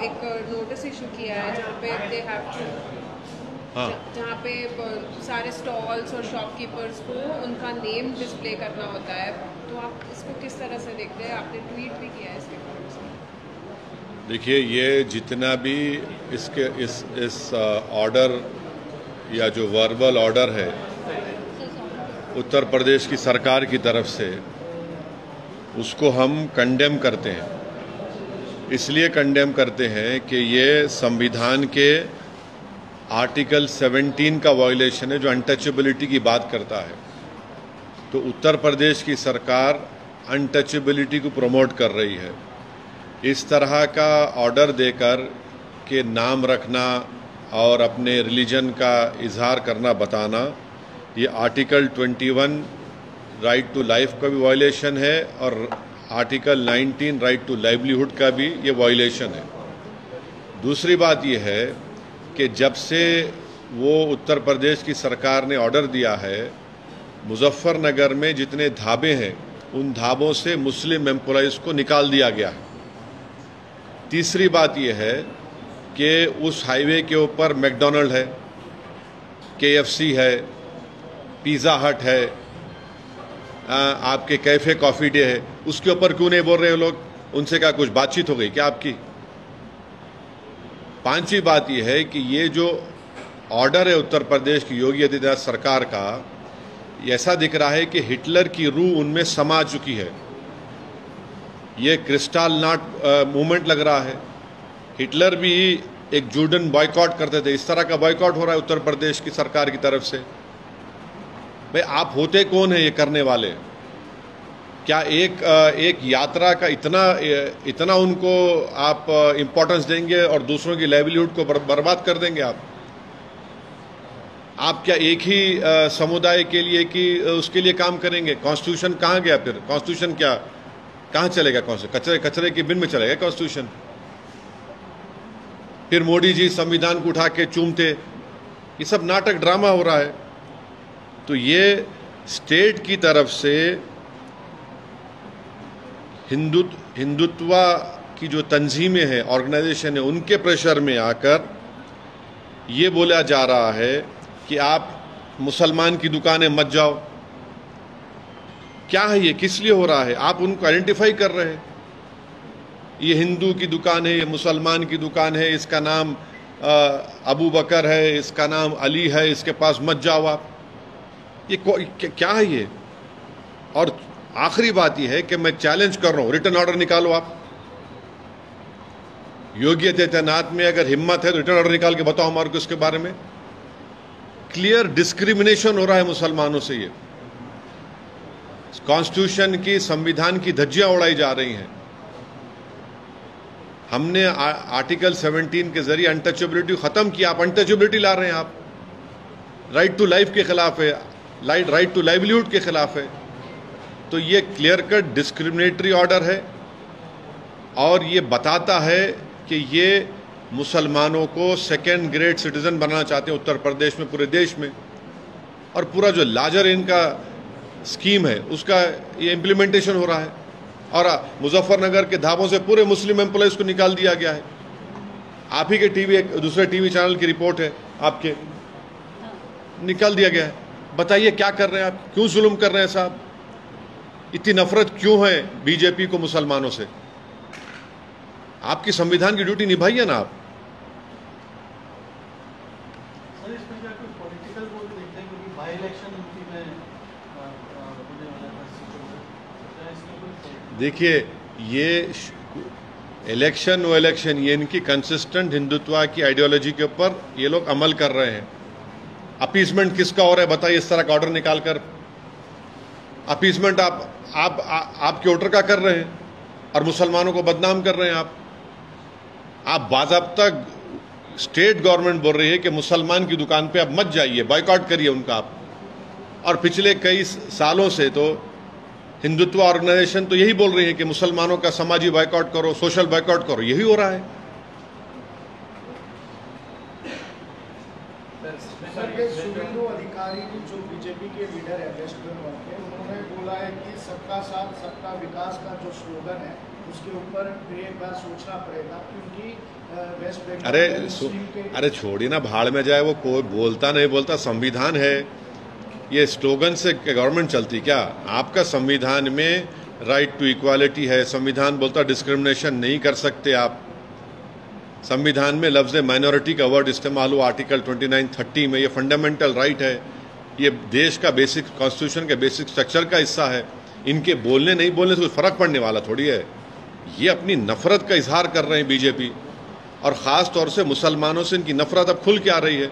एक notice issue किया है जहाँ पे दे हैव टू, जहाँ पे सारे स्टॉल्स और शॉपकीपर्स को उनका नेम डिस्प्ले करना होता है। तो आप इसको किस तरह से देखते हैं? आपने ट्वीट भी किया है इसके बारे में। देखिए, ये जितना भी इसके इस ऑर्डर या जो वर्बल ऑर्डर है उत्तर प्रदेश की सरकार की तरफ से, उसको हम कंडेम करते हैं। इसलिए कंडेम करते हैं कि ये संविधान के आर्टिकल 17 का वायलेशन है, जो अनटचेबिलिटी की बात करता है। तो उत्तर प्रदेश की सरकार अनटचेबिलिटी को प्रमोट कर रही है। इस तरह का ऑर्डर देकर के नाम रखना और अपने रिलीजन का इजहार करना, बताना, ये आर्टिकल 21 राइट टू लाइफ का भी वायलेशन है और आर्टिकल 19 राइट टू लाइवलीहुड का भी ये वायलेशन है। दूसरी बात ये है कि जब से वो उत्तर प्रदेश की सरकार ने ऑर्डर दिया है, मुजफ्फरनगर में जितने ढाबे हैं उन ढाबों से मुस्लिम एम्प्लॉइज़ को निकाल दिया गया है। तीसरी बात यह है कि उस हाईवे के ऊपर मैकडॉनल्ड है, KFC है, पिज़्ज़ा हट है, आपके कैफ़े कॉफ़ी डे है, उसके ऊपर क्यों नहीं बोल रहे लोग? उनसे क्या कुछ बातचीत हो गई क्या आपकी? पांचवी बात यह है कि ये जो ऑर्डर है उत्तर प्रदेश की योगी आदित्यनाथ सरकार का, ऐसा दिख रहा है कि हिटलर की रूह उनमें समा चुकी है। ये क्रिस्टल नॉट मूवमेंट लग रहा है। हिटलर भी एक जूडन बॉयकॉट करते थे, इस तरह का बॉयकॉट हो रहा है उत्तर प्रदेश की सरकार की तरफ से। भाई, आप होते कौन है ये करने वाले? क्या एक यात्रा का इतना उनको आप इम्पोर्टेंस देंगे और दूसरों की लाइवलीहुड को बर्बाद कर देंगे आप क्या एक ही समुदाय के लिए कि उसके लिए काम करेंगे? कॉन्स्टिट्यूशन कहाँ गया फिर? कॉन्स्टिट्यूशन क्या कहाँ चलेगा? कौन से कचरे की बिन में चलेगा कॉन्स्टिट्यूशन? फिर मोदी जी संविधान को उठा के चूमते। ये सब नाटक ड्रामा हो रहा है। तो ये स्टेट की तरफ से हिंदुत्व की जो तंजीमें हैं, ऑर्गेनाइजेशन है, उनके प्रेशर में आकर ये बोला जा रहा है कि आप मुसलमान की दुकानें मत जाओ। क्या है ये? किस लिए हो रहा है? आप उनको आइडेंटिफाई कर रहे हैं, ये हिंदू की दुकान है, ये मुसलमान की दुकान है, इसका नाम अबू बकर है, इसका नाम अली है, इसके पास मत जाओ आप। ये क्या है ये? और आखिरी बात यह है कि मैं चैलेंज कर रहा हूं, रिटर्न ऑर्डर निकालो आप। योगी आदित्यनाथ में अगर हिम्मत है तो रिटर्न ऑर्डर निकाल के बताओ हमारे को इसके बारे में। क्लियर डिस्क्रिमिनेशन हो रहा है मुसलमानों से। ये कॉन्स्टिट्यूशन की, संविधान की धज्जियां उड़ाई जा रही हैं। हमने आर्टिकल 17 के जरिए अनटचेबिलिटी खत्म किया, आप अनटचेबिलिटी ला रहे हैं। आप राइट टू लाइफ के खिलाफ है, राइट टू लाइवलीहुड के खिलाफ है। तो ये क्लियर कट डिस्क्रिमिनेटरी ऑर्डर है और ये बताता है कि ये मुसलमानों को सेकेंड ग्रेड सिटीजन बनाना चाहते हैं उत्तर प्रदेश में, पूरे देश में। और पूरा जो लार्जर इनका स्कीम है उसका ये इम्प्लीमेंटेशन हो रहा है। और मुजफ्फरनगर के ढाबों से पूरे मुस्लिम एम्प्लॉयज को निकाल दिया गया है। आप ही के दूसरे टीवी चैनल की रिपोर्ट है, आपके निकाल दिया गया है। बताइए क्या कर रहे हैं आप? क्यों जुल्म कर रहे हैं साहब? इतनी नफरत क्यों है बीजेपी को मुसलमानों से? आपकी संविधान की ड्यूटी निभाइए ना आप। सर, इसमें क्या कोई पॉलिटिकल वो भी देखते हैं, क्योंकि बाई इलेक्शन यूपी में होने वाला है। देखिए, ये इलेक्शन वो इलेक्शन, ये इनकी कंसिस्टेंट हिंदुत्व की आइडियोलॉजी के ऊपर ये लोग अमल कर रहे हैं। अपीसमेंट किसका हो रहा है बताइए? इस तरह का ऑर्डर निकालकर अपीसमेंट आपके वोटर का कर रहे हैं और मुसलमानों को बदनाम कर रहे हैं आप बाज़ाब्ता स्टेट गवर्नमेंट बोल रही है कि मुसलमान की दुकान पे आप मत जाइए, बॉयकॉट करिए उनका आप। और पिछले कई सालों से तो हिंदुत्व ऑर्गेनाइजेशन तो यही बोल रही है कि मुसलमानों का समाजी बॉयकॉट करो, सोशल बॉयकॉट करो। यही हो रहा है। शुभेंदु अधिकारी जो बीजेपी के लीडर है वेस्ट बंगाल के, उन्होंने बोला है कि सबका साथ सबका विकास का जो स्लोगन है उसके ऊपर एक बार सोचना पड़ेगा, क्योंकि वेस्ट बंगाल अरे छोड़िए ना, भाड़ में जाए वो, कोई बोलता नहीं बोलता, संविधान है। ये स्लोगन से गवर्नमेंट चलती क्या? आपका संविधान में राइट टू इक्वालिटी है, संविधान बोलता डिस्क्रिमिनेशन नहीं कर सकते आप। संविधान में लफ्ज माइनॉरिटी का वर्ड इस्तेमाल हुआ आर्टिकल 29-30 में। ये फंडामेंटल राइट है, ये देश का बेसिक कॉन्स्टिट्यूशन के बेसिक स्ट्रक्चर का हिस्सा है। इनके बोलने नहीं बोलने से कुछ फर्क पड़ने वाला थोड़ी है। ये अपनी नफरत का इजहार कर रहे हैं बीजेपी, और खास तौर से मुसलमानों से इनकी नफरत अब खुल के आ रही है।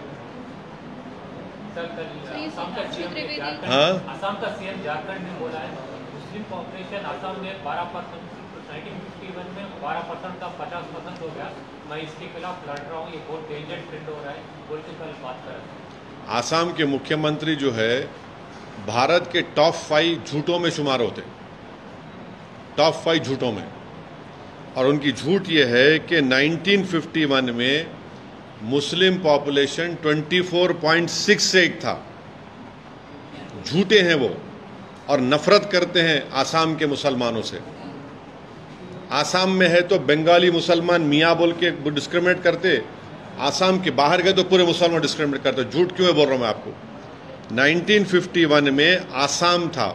हाँ, असम का सीएम झारखंड में बोला है मुस्लिम पॉपुलेशन असम में 12%, 1951 में 12% का 50% हो गया, मैं इसके खिलाफ लड़ रहा हूँ, ये बहुत डेंजर ट्रेंड हो रहा है बोल के कल बात कर रहे हैं। आसाम के मुख्यमंत्री जो है भारत के टॉप 5 झूठों में शुमार होते, टॉप 5 झूठों में। और उनकी झूठ ये है कि 1951 में मुस्लिम पॉपुलेशन 24.68 था। झूठे हैं वो, और नफरत करते हैं आसाम के मुसलमानों से। आसाम में है तो बंगाली मुसलमान मियाँ बोल के डिस्क्रिमिनेट करते, आसाम के बाहर गए तो पूरे मुसलमान डिस्क्रिमिनेट करते। झूठ क्यों है बोल रहा हूं मैं आपको। 1951 में आसाम था,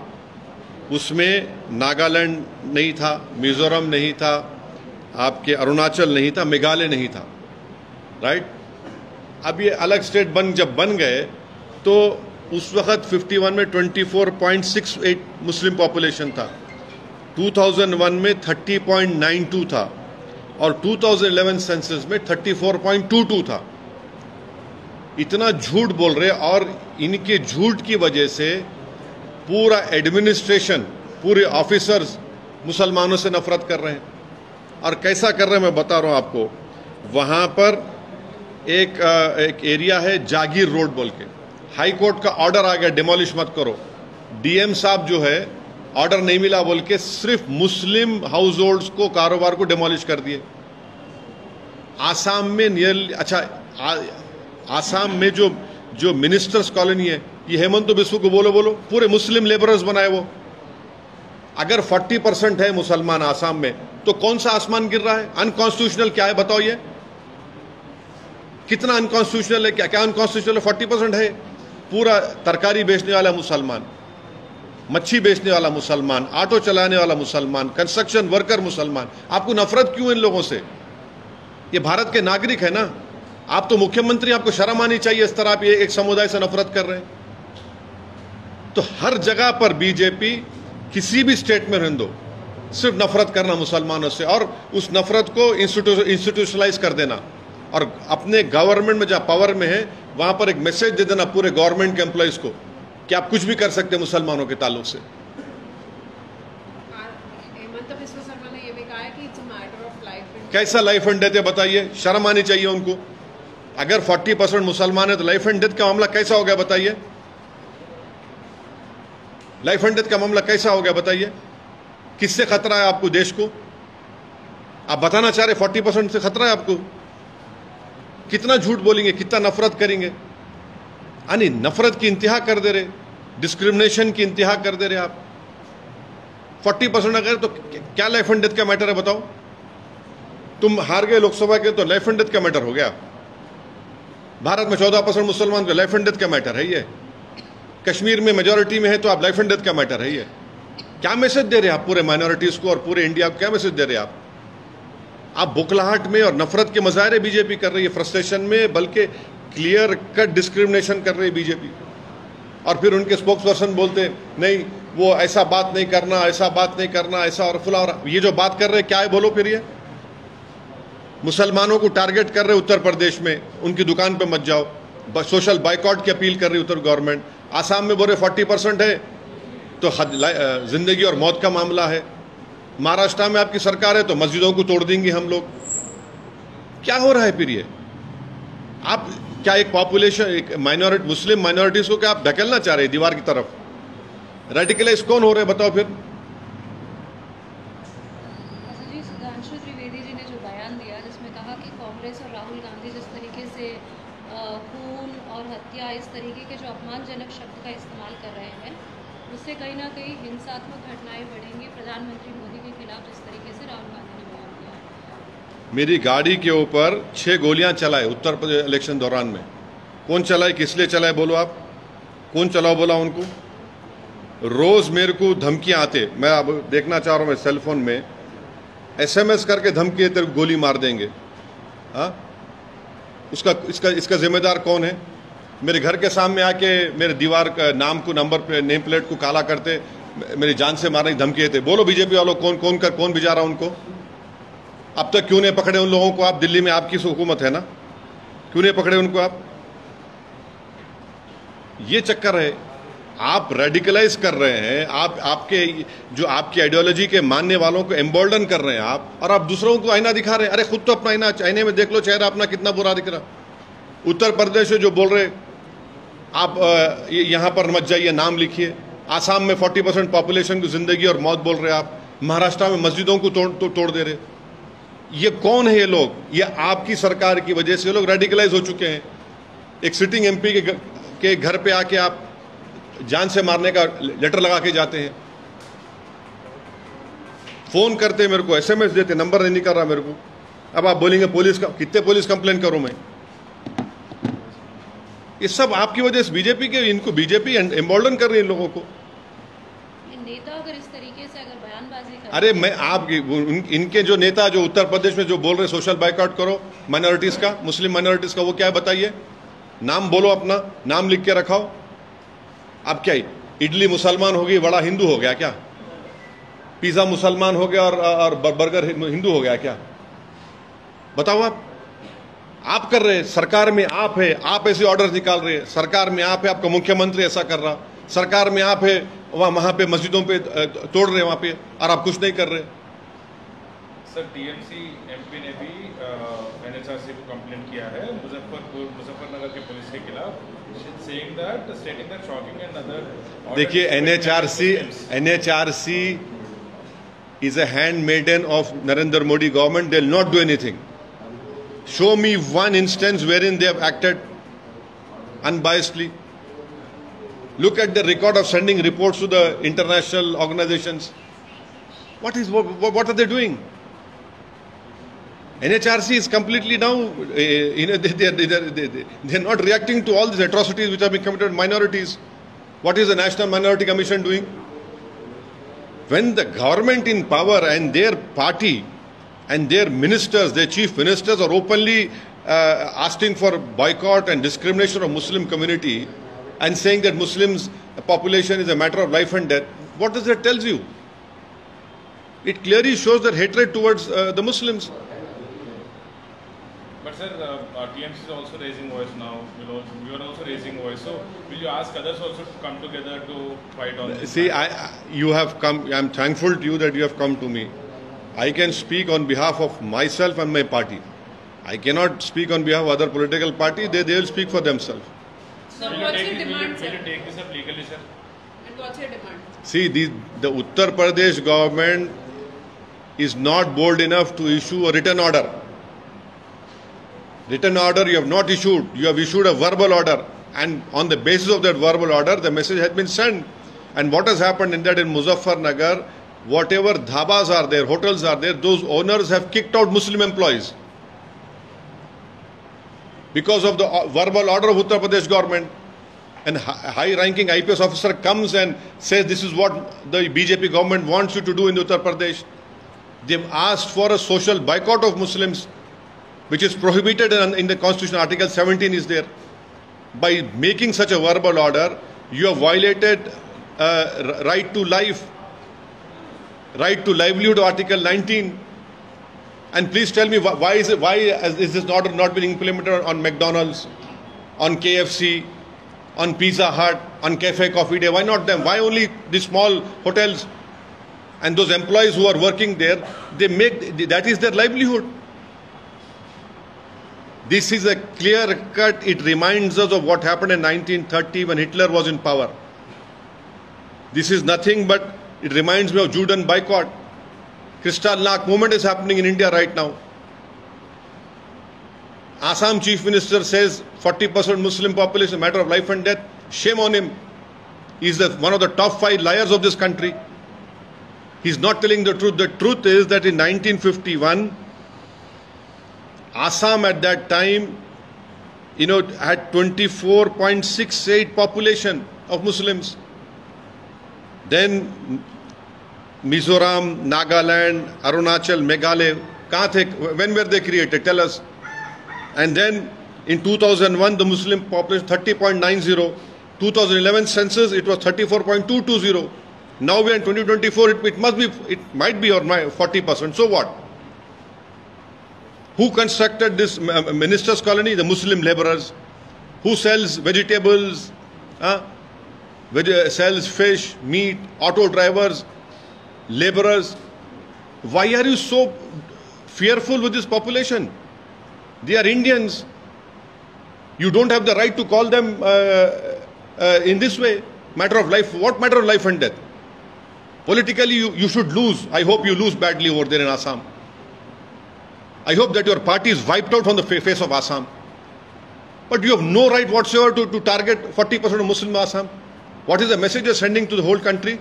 उसमें नागालैंड नहीं था, मिजोरम नहीं था, आपके अरुणाचल नहीं था, मेघालय नहीं था, राइट। अब ये अलग स्टेट जब बन गए तो उस वक्त 51 में 24.68 मुस्लिम पॉपुलेशन था, 2001 में 30.92 था, और 2011 सेंसस में 34.22 था। इतना झूठ बोल रहे, और इनके झूठ की वजह से पूरा एडमिनिस्ट्रेशन, पूरे ऑफिसर्स मुसलमानों से नफरत कर रहे हैं। और कैसा कर रहे हैं मैं बता रहा हूं आपको। वहां पर एक एरिया है जागीर रोड बोल के, हाई कोर्ट का ऑर्डर आ गया डिमोलिश मत करो। डीएम साहब जो है ऑर्डर नहीं मिला बोल के सिर्फ मुस्लिम हाउस होल्ड्स को, कारोबार को डिमोलिश कर दिए। आसाम में नियरली, आसाम में जो मिनिस्टर्स कॉलोनी है, ये हेमंत बिस्व को बोलो पूरे मुस्लिम लेबरर्स बनाए वो। अगर 40% है मुसलमान आसाम में, तो कौन सा आसमान गिर रहा है? अनकॉन्स्टिट्यूशनल क्या है बताओ? ये कितना अनकॉन्स्टिट्यूशनल है? क्या अनकॉन्स्टिट्यूशनल है? 40% है। पूरा तरकारी बेचने वाला मुसलमान, मच्छी बेचने वाला मुसलमान, ऑटो चलाने वाला मुसलमान, कंस्ट्रक्शन वर्कर मुसलमान। आपको नफरत क्यों इन लोगों से? ये भारत के नागरिक है ना। आप तो मुख्यमंत्री, आपको शर्म आनी चाहिए इस तरह आप एक समुदाय से नफरत कर रहे हैं। तो हर जगह पर बीजेपी किसी भी स्टेट में रहने दो, सिर्फ नफरत करना मुसलमानों से, और उस नफरत को इंस्टीट्यूशनलाइज कर देना, और अपने गवर्नमेंट में जहां पावर में है वहां पर एक मैसेज दे देना पूरे गवर्नमेंट के एम्प्लॉइज को कि आप कुछ भी कर सकते हैं मुसलमानों के ताल्लुक से। हेमंत बिस्व शर्मा ने ये भी कहा है कि it's a matter of life and death. कैसा लाइफ एंड डेथ है बताइए? शर्म आनी चाहिए उनको। अगर 40% मुसलमान है तो लाइफ एंड डेथ का मामला कैसा हो गया बताइए? लाइफ एंड डेथ का मामला कैसा हो गया बताइए? किससे खतरा है आपको, देश को? आप बताना चाह रहे 40% से खतरा है आपको? कितना झूठ बोलेंगे, कितना नफरत करेंगे? यानी नफरत की इंतहा कर दे रहे, डिस्क्रिमिनेशन की इंतहा कर दे रहे आप। 40% अगर, तो क्या लाइफ एंड डेथ का मैटर है बताओ? तुम हार गए लोकसभा के तो लाइफ एंड डेथ का मैटर हो गया। भारत में 14% मुसलमान का लाइफ एंड डेथ का मैटर है ये। कश्मीर में मेजॉरिटी में है तो आप लाइफ एंड डेथ का मैटर है ये। क्या मैसेज दे रहे हैं आप पूरे माइनॉरिटीज को और पूरे इंडिया को? क्या मैसेज दे रहे हैं आप बुखलाहट में और नफरत के मजाहरे बीजेपी कर रही है, फ्रस्ट्रेशन में, बल्कि क्लियर कट डिस्क्रिमिनेशन कर रही है बीजेपी। और फिर उनके स्पोक्स पर्सन बोलते नहीं, वो ऐसा बात नहीं करना, ऐसा बात नहीं करना, ऐसा और फुला। और ये जो बात कर रहे हैं क्या है बोलो फिर? ये मुसलमानों को टारगेट कर रहे उत्तर प्रदेश में, उनकी दुकान पे मत जाओ, सोशल बाइकआउट की अपील कर रही उत्तर गवर्नमेंट। आसाम में बोल रहे 40% है तो जिंदगी और मौत का मामला है। महाराष्ट्र में आपकी सरकार है तो मस्जिदों को तोड़ देंगे हम लोग। क्या हो रहा है फिर ये? आप क्या एक पॉपुलेशन, एक माइनॉरिटी, मुस्लिम माइनॉरिटीज को क्या आप धकेलना चाह रहे हैं दीवार की तरफ? रेडिकलाइज कौन हो रहे हैं बताओ फिर? जी, सुधांशु त्रिवेदी जी ने जो बयान दिया जिसमें कहा कि कांग्रेस और राहुल गांधी जिस तरीके से खून और हत्या, इस तरीके के जो अपमानजनक शब्द का इस्तेमाल कर रहे हैं, उससे कहीं ना कहीं हिंसात्मक घटनाएं बढ़ेंगी प्रधानमंत्री मोदी के खिलाफ, जिस तरीके से राहुल गांधी ने बयान दिया। मेरी गाड़ी के ऊपर 6 गोलियां चलाए उत्तर प्रदेश इलेक्शन दौरान में। कौन चलाए, किस लिए चलाए बोलो आप? कौन चलाओ बोला उनको? रोज मेरे को धमकियां आते, मैं अब देखना चाह रहा हूं, मैं सेल फोन में SMS करके धमकी, तेरे को गोली मार देंगे। हाँ, इसका जिम्मेदार कौन है? मेरे घर के सामने आके मेरे दीवार का नाम को, नंबर पे, नेम प्लेट को काला करते, मेरी जान से मारने की धमकी देते। बोलो बीजेपी वालों, कौन भिजा रहा उनको? अब तक क्यों नहीं पकड़े उन लोगों को आप? दिल्ली में आपकी हुकूमत है ना, क्यों नहीं पकड़े उनको आप? ये चक्कर है, आप रेडिकलाइज कर रहे हैं, आपकी आइडियोलॉजी के मानने वालों को एम्बोल्डन कर रहे हैं आप, और आप दूसरों को आईना दिखा रहे हैं। अरे खुद तो अपना आईने में देख लो, चेहरा अपना कितना बुरा दिख रहा। उत्तर प्रदेश में जो बोल रहे आप, यहां पर मत जाइए, नाम लिखिए। आसाम में 40% पॉपुलेशन की जिंदगी और मौत बोल रहे आप। महाराष्ट्र में मस्जिदों को तोड़ दे रहे। ये कौन है ये लोग? ये आपकी सरकार की वजह से ये लोग रेडिकलाइज हो चुके हैं। एक सिटिंग MP के घर पे आके आप जान से मारने का लेटर लगा के जाते हैं, फोन करते मेरे को, SMS देते, नंबर नहीं कर रहा मेरे को। अब आप बोलेंगे पुलिस का, कितने पुलिस कंप्लेन करूं मैं? ये सब आपकी वजह से, बीजेपी के, इनको बीजेपी एम्बोल्डन कर रही है लोगों को। नेता अगर इस तरीके से अगर बयानबाजी कर, अरे मैं इनके जो नेता जो उत्तर प्रदेश में जो बोल रहे सोशल बाइकआउट करो माइनॉरिटीज का, मुस्लिम माइनॉरिटीज का, वो क्या है बताइए? नाम बोलो, अपना नाम लिख के रखाओ। अब क्या इडली मुसलमान हो गई, वड़ा हिंदू हो गया क्या? पिज्जा मुसलमान हो गया और बर्गर हिंदू हो गया क्या? बताओ आप कर रहे हैं, सरकार में आप है, आप ऐसे ऑर्डर निकाल रहे हैं, सरकार में आप है, आपका मुख्यमंत्री ऐसा कर रहा, सरकार में आप है, वहां पे मस्जिदों पे तोड़ रहे वहां पे, और आप कुछ नहीं कर रहे। सर TMC MP ने भी NHRC को कंप्लेंट किया है मुजफ्फरनगर के पुलिस के खिलाफ, stating that shocking and other। देखिए NHRC is a handmaiden of Narendra Modi government. They will not do anything. Show me one instance wherein they have acted unbiasedly. Look at the record of sending reports to the international organizations. What are they doing? NHRC is completely now, they're not reacting to all these atrocities which have been committed on minorities. What is the National Minority Commission doing? When the government in power and their party and their ministers, their chief ministers are openly asking for boycott and discrimination of Muslim community and saying that Muslims population is a matter of life and death, what does that tell you? It clearly shows their hatred towards the Muslims. But sir, TMC is also raising voice now. You are also raising voice. So will you ask others also to come together to fight on this? See, you have come. I am thankful to you that you have come to me. I can speak on behalf of myself and my party. I cannot speak on behalf of other political party. They will speak for themselves. So what's your demand, sir? Will you take this up legally, sir? And what's your demand? See, the Uttar Pradesh government is not bold enough to issue a written order. Written order you have not issued. You have issued a verbal order, and on the basis of that verbal order, the message has been sent. And what has happened in that in Muzaffarnagar, whatever dhabas are there, hotels are there, those owners have kicked out Muslim employees because of the verbal order of Uttar Pradesh government. And high-ranking IPS officer comes and says this is what the BJP government wants you to do in Uttar Pradesh. They've asked for a social boycott of Muslims, which is prohibited in the Constitution. Article 17 is there. By making such a verbal order, you have violated right to life, right to livelihood, Article 19. And please tell me why is this order not been implemented on McDonald's, on KFC, on Pizza Hut, on Cafe Coffee Day? Why not them? Why only the small hotels? And those employees who are working there, that is their livelihood. This is a clear cut. It reminds us of what happened in 1930 when Hitler was in power. This is nothing but, it reminds me of Juden boycott. Kristallnacht movement is happening in India right now. Assam Chief Minister says 40% Muslim population, a matter of life and death. Shame on him. He is one of the top 5 liars of this country. He is not telling the truth. The truth is that in 1951, Assam at that time, had 24.68 population of Muslims. Then Mizoram, Nagaland, Arunachal, Meghalaya, kahan the? When were they created? Tell us. And then in 2001, the Muslim population 30.90. 2011 census, it was 34.220. Now we are in 2024. It might be or 40%. So what? Who constructed this minister's colony? The Muslim laborers. Who sells vegetables? Sells fish, meat, auto drivers, laborers. Why are you so fearful with this population? They are Indians. You don't have the right to call them in this way. Matter of life. What matter of life and death? Politically, you should lose. I hope you lose badly over there in Assam. I hope that your party is wiped out on the face of Assam. But you have no right whatsoever to target 40% of Muslim Assam. What is the message you're sending to the whole country?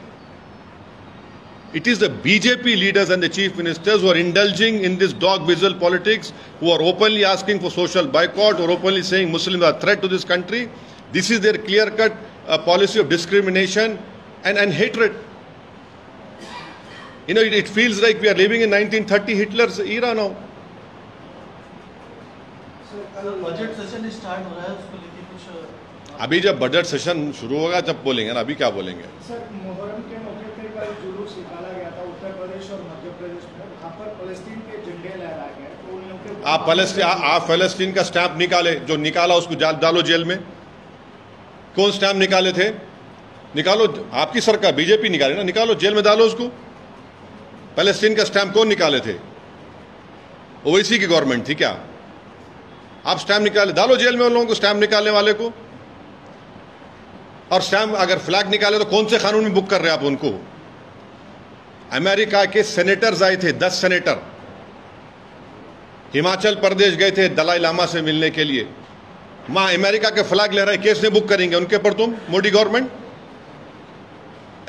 It is the BJP leaders and the chief ministers who are indulging in this dog whistle politics, who are openly asking for social boycott or openly saying Muslims are a threat to this country. This is their clear-cut policy of discrimination and hatred. It feels like we are living in 1930 Hitler's era now. Budget session start हो रहा है, उसको लेके कुछ अभी जब budget session शुरू होगा तब बोलेंगे ना, अभी क्या बोलेंगे? सर, मुहर्रम के मौके पर कल जुलूस निकाला गया था उत्तर प्रदेश और मध्य प्रदेश में, वहाँ पर फलस्तीन के झंडे लहराए गए, तो उन लोगों के आप फलस्तीन का स्टैंप निकाले, जो निकाला उसको डालो जेल में। कौन स्टैंप निकाले थे? निकालो, आपकी सरकार बीजेपी निकाले ना, निकालो जेल में डालो उसको। फलस्तीन का स्टैंप कौन निकाले थे? ओवैसी की गवर्नमेंट थी क्या? आप स्टैम्प निकाले, डालो जेल में उन लोगों को, स्टैम्प निकालने वाले को। और स्टैम्प अगर फ्लैग निकाले तो कौन से कानून में बुक कर रहे हैं आप उनको? अमेरिका के सेनेटर्स आए थे, 10 सेनेटर हिमाचल प्रदेश गए थे दलाई लामा से मिलने के लिए। वहां अमेरिका के फ्लैग लहराए, केस नहीं बुक करेंगे उनके पर तुम? मोदी गवर्नमेंट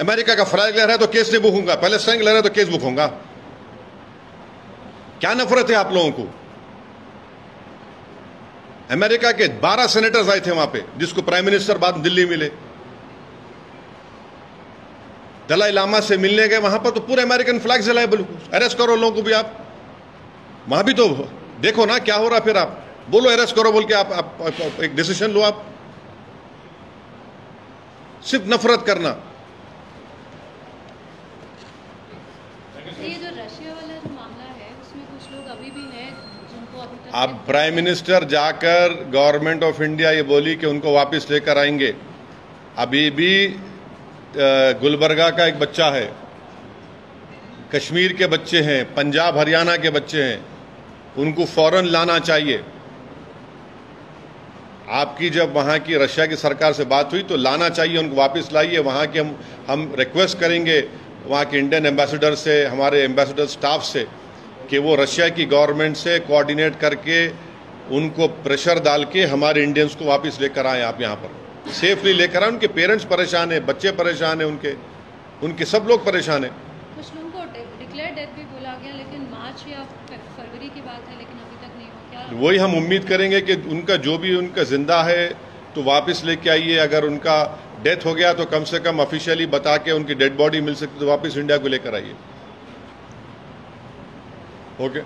अमेरिका का फ्लैग लहराए तो केस नहीं बुक होगा, पैलेस्टाइन लहराए तो केस बुक होगा। क्या नफरत है आप लोगों को? अमेरिका के 12 सेनेटर्स आए थे वहां पे, जिसको प्राइम मिनिस्टर बाद दिल्ली मिले। दलाई लामा से मिलने गए, वहां पर तो पूरे अमेरिकन फ्लैग जलाए। अरेस्ट करो लोगों को भी आप, वहां भी तो देखो ना क्या हो रहा। फिर आप बोलो अरेस्ट करो बोल के, आप एक डिसीजन लो। आप सिर्फ नफरत करना। ये जो रशिया वाला जो मामला है, उसमें कुछ लोग अभी भी हैं जिनको अभी तक अब प्राइम मिनिस्टर जाकर गवर्नमेंट ऑफ इंडिया ये बोली कि उनको वापस लेकर आएंगे। अभी भी गुलबर्गा का एक बच्चा है, कश्मीर के बच्चे हैं, पंजाब हरियाणा के बच्चे हैं, उनको फौरन लाना चाहिए। आपकी जब वहाँ की रशिया की सरकार से बात हुई तो लाना चाहिए, उनको वापस लाइए। वहाँ के हम रिक्वेस्ट करेंगे वहाँ के इंडियन एम्बेसडर से, हमारे एम्बेसडर स्टाफ से, कि वो रशिया की गवर्नमेंट से कोऑर्डिनेट करके उनको प्रेशर डाल के हमारे इंडियंस को वापस लेकर आए। आप यहाँ पर सेफली लेकर आए। उनके पेरेंट्स परेशान हैं, बच्चे परेशान हैं, उनके सब लोग परेशान हैं। कुछ लोगों को डिक्लेयर डेथ भी बोला गया, लेकिन मार्च या फरवरी की बात है, लेकिन अभी तक नहीं हुआ। क्या वही हम उम्मीद करेंगे कि उनका जो भी उनका जिंदा है तो वापस लेके आइए। अगर उनका डेथ हो गया तो कम से कम ऑफिशियली बता के उनकी डेड बॉडी मिल सकती तो वापस इंडिया को लेकर आइए। ओके।